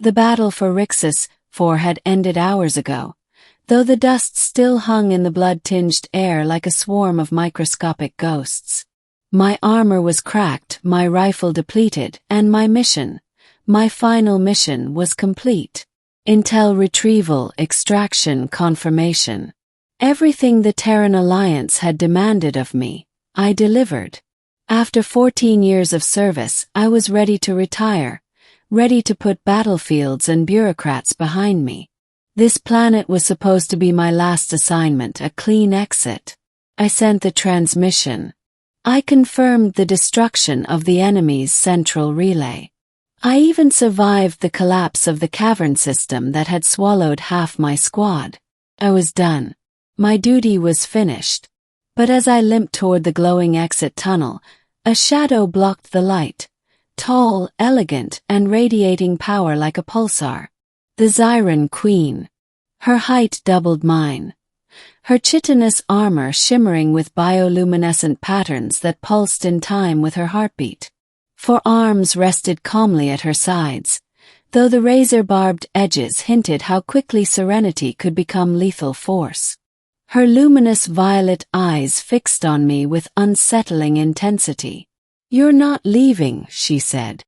The battle for Rixus 4 had ended hours ago, though the dust still hung in the blood-tinged air like a swarm of microscopic ghosts. My armor was cracked, my rifle depleted, and my final mission was complete. Intel retrieval, extraction, confirmation. Everything the Terran Alliance had demanded of me, I delivered. After 14 years of service, I was ready to retire, ready to put battlefields and bureaucrats behind me. This planet was supposed to be my last assignment, a clean exit. I sent the transmission. I confirmed the destruction of the enemy's central relay. I even survived the collapse of the cavern system that had swallowed half my squad. I was done. My duty was finished. But as I limped toward the glowing exit tunnel, a shadow blocked the light. Tall, elegant, and radiating power like a pulsar. The Zyran Queen. Her height doubled mine. Her chitinous armor shimmering with bioluminescent patterns that pulsed in time with her heartbeat. 4 arms rested calmly at her sides, though the razor-barbed edges hinted how quickly serenity could become lethal force. Her luminous violet eyes fixed on me with unsettling intensity. "You're not leaving," she said.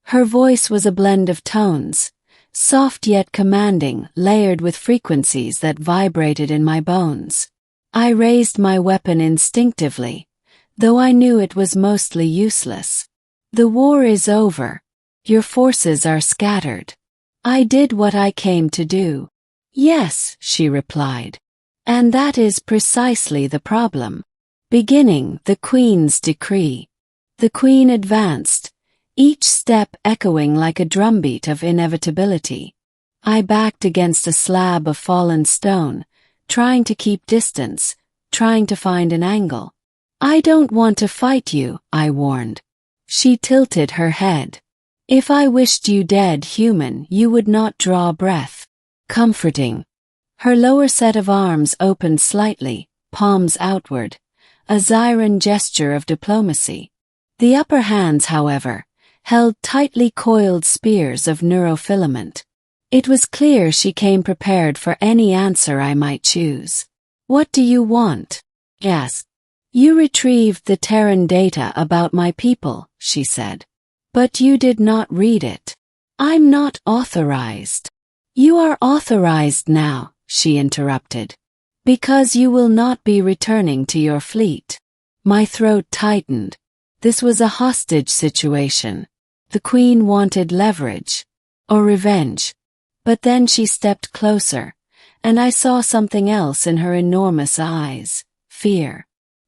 Her voice was a blend of tones, soft yet commanding, layered with frequencies that vibrated in my bones. I raised my weapon instinctively, though I knew it was mostly useless. "The war is over. Your forces are scattered." I did what I came to do. "Yes," she replied. "And that is precisely the problem." Beginning the Queen's decree. The Queen advanced, each step echoing like a drumbeat of inevitability. I backed against a slab of fallen stone, trying to keep distance, trying to find an angle. "I don't want to fight you," I warned. She tilted her head. "If I wished you dead, human, you would not draw breath." Comforting. Her lower set of arms opened slightly, palms outward, a Zyran gesture of diplomacy. The upper hands, however, held tightly coiled spears of neurofilament. It was clear she came prepared for any answer I might choose. "What do you want?" "Yes. You retrieved the Terran data about my people," she said. "But you did not read it." "I'm not authorized." "You are authorized now," she interrupted. "Because you will not be returning to your fleet." My throat tightened. This was a hostage situation. The Queen wanted leverage. Or revenge. But then she stepped closer, and I saw something else in her enormous eyes. Fear.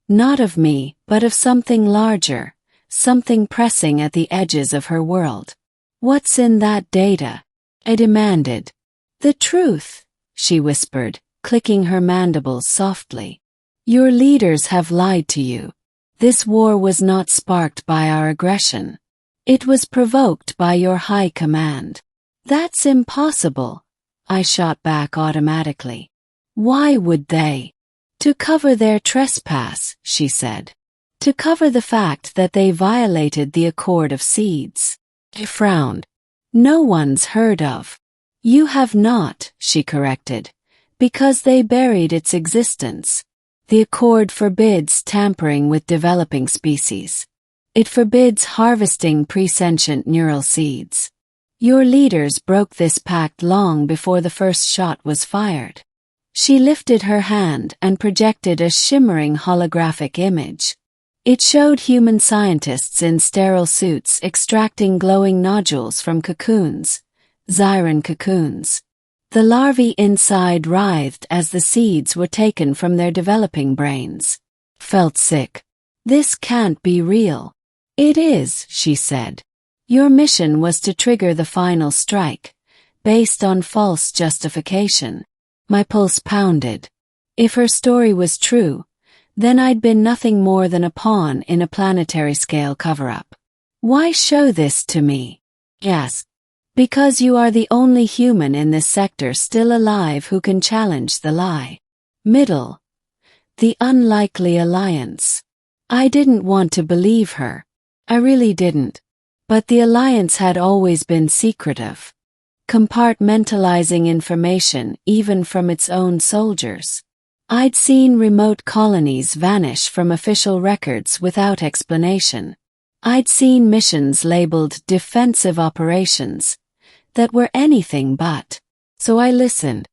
Not of me, but of something larger, something pressing at the edges of her world. "What's in that data?" I demanded. "The truth," she whispered, clicking her mandibles softly. "Your leaders have lied to you. This war was not sparked by our aggression. It was provoked by your high command." "That's impossible," I shot back automatically. "Why would they?" "To cover their trespass," she said. "To cover the fact that they violated the Accord of Seeds." I frowned. "No one's heard of." "You have not," she corrected, "because they buried its existence. The Accord forbids tampering with developing species. It forbids harvesting presentient neural seeds. Your leaders broke this pact long before the first shot was fired." She lifted her hand and projected a shimmering holographic image. It showed human scientists in sterile suits extracting glowing nodules from cocoons, Zyran cocoons. The larvae inside writhed as the seeds were taken from their developing brains. Felt sick. "This can't be real." "It is," she said. "Your mission was to trigger the final strike, based on false justification." My pulse pounded. If her story was true, then I'd been nothing more than a pawn in a planetary-scale cover-up. "Why show this to me?" "Yes. Because you are the only human in this sector still alive who can challenge the lie." Middle. The unlikely alliance. I didn't want to believe her. I really didn't. But the alliance had always been secretive. compartmentalizing information even from its own soldiers. I'd seen remote colonies vanish from official records without explanation. I'd seen missions labeled defensive operations that were anything but. So I listened.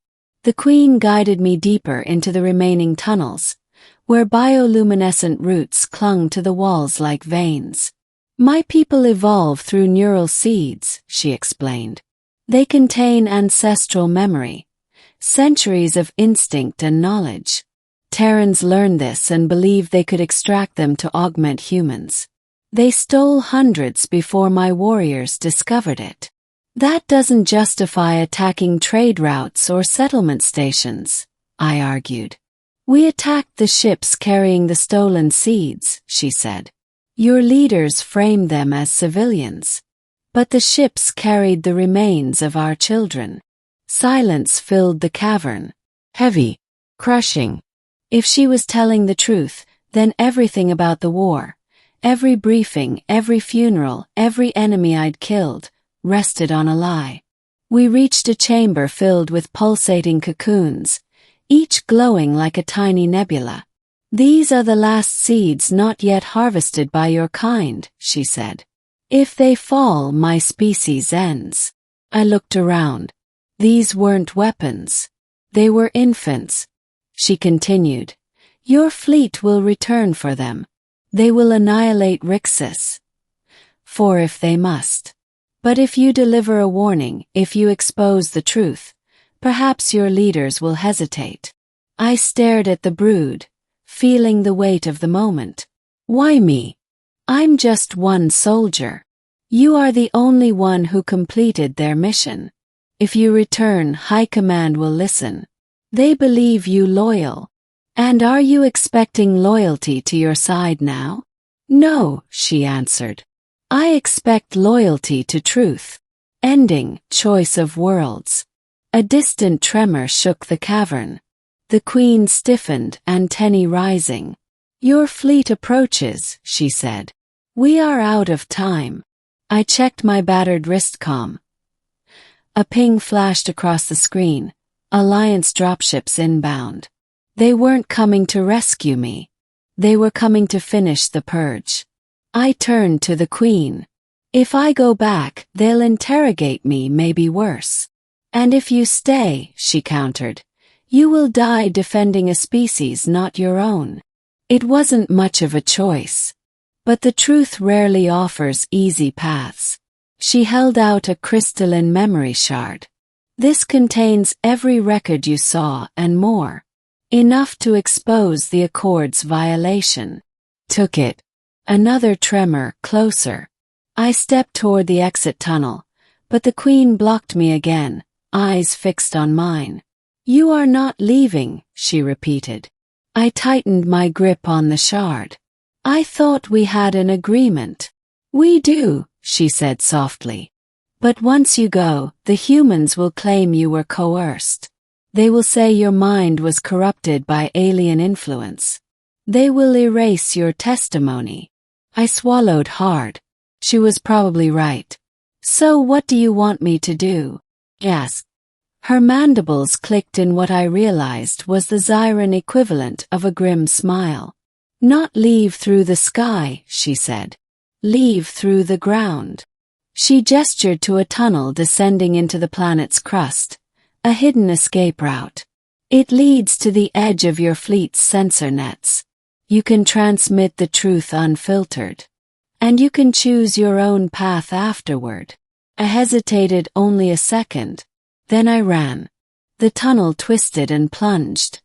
The Queen guided me deeper into the remaining tunnels, where bioluminescent roots clung to the walls like veins. My people evolve through neural seeds, she explained. They contain ancestral memory, centuries of instinct and knowledge. Terrans learned this and believed they could extract them to augment humans. They stole hundreds before my warriors discovered it. That doesn't justify attacking trade routes or settlement stations, I argued. We attacked the ships carrying the stolen seeds, she said. Your leaders framed them as civilians. But the ships carried the remains of our children. Silence filled the cavern. Heavy. Crushing. If she was telling the truth, then everything about the war, every briefing, every funeral, every enemy I'd killed, rested on a lie. We reached a chamber filled with pulsating cocoons, each glowing like a tiny nebula. These are the last seeds not yet harvested by your kind, she said. If they fall, my species ends. I looked around. These weren't weapons. They were infants. She continued. Your fleet will return for them. They will annihilate Rixus. For if they must. But if you deliver a warning, if you expose the truth, perhaps your leaders will hesitate. I stared at the brood, feeling the weight of the moment. Why me? I'm just one soldier. You are the only one who completed their mission. If you return, High Command will listen. They believe you loyal. And are you expecting loyalty to your side now? No, she answered. I expect loyalty to truth. Ending, choice of worlds. A distant tremor shook the cavern. The Queen stiffened, antennae rising. Your fleet approaches, she said. We are out of time. I checked my battered wristcom. A ping flashed across the screen. Alliance dropships inbound. They weren't coming to rescue me. They were coming to finish the purge. I turned to the Queen. If I go back, they'll interrogate me, maybe worse. And if you stay, she countered, you will die defending a species not your own. It wasn't much of a choice. But the truth rarely offers easy paths. She held out a crystalline memory shard. This contains every record you saw and more. Enough to expose the Accord's violation. Took it. Another tremor, closer. I stepped toward the exit tunnel, but the Queen blocked me again, eyes fixed on mine. You are not leaving, she repeated. I tightened my grip on the shard. I thought we had an agreement. We do, she said softly. But once you go, the humans will claim you were coerced. They will say your mind was corrupted by alien influence. They will erase your testimony. I swallowed hard. She was probably right. So what do you want me to do? Asked. Her mandibles clicked in what I realized was the Zyran equivalent of a grim smile. Not leave through the sky, she said. Leave through the ground. She gestured to a tunnel descending into the planet's crust, a hidden escape route. It leads to the edge of your fleet's sensor nets. You can transmit the truth unfiltered. And you can choose your own path afterward. I hesitated only a second. Then I ran. The tunnel twisted and plunged.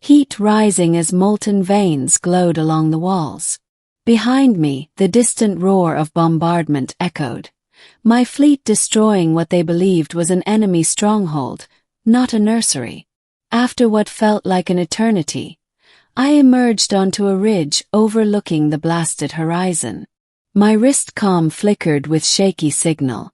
Heat rising as molten veins glowed along the walls. Behind me, the distant roar of bombardment echoed. My fleet destroying what they believed was an enemy stronghold, not a nursery. After what felt like an eternity, I emerged onto a ridge overlooking the blasted horizon. My wristcom flickered with shaky signal.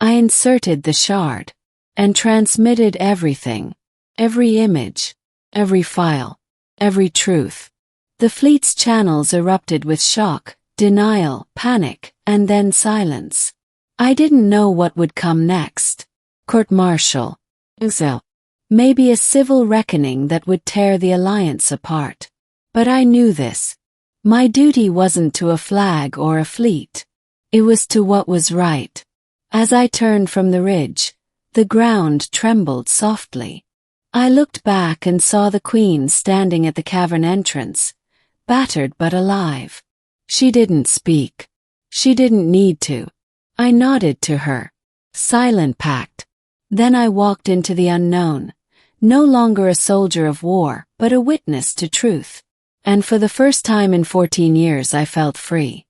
I inserted the shard and transmitted everything, every image, every file, every truth. The fleet's channels erupted with shock, denial, panic, and then silence. I didn't know what would come next. Court-martial. So, maybe a civil reckoning that would tear the alliance apart. But I knew this. My duty wasn't to a flag or a fleet. It was to what was right. As I turned from the ridge, the ground trembled softly. I looked back and saw the Queen standing at the cavern entrance, battered but alive. She didn't speak. She didn't need to. I nodded to her. Silent pact. Then I walked into the unknown, no longer a soldier of war, but a witness to truth. And for the first time in 14 years I felt free.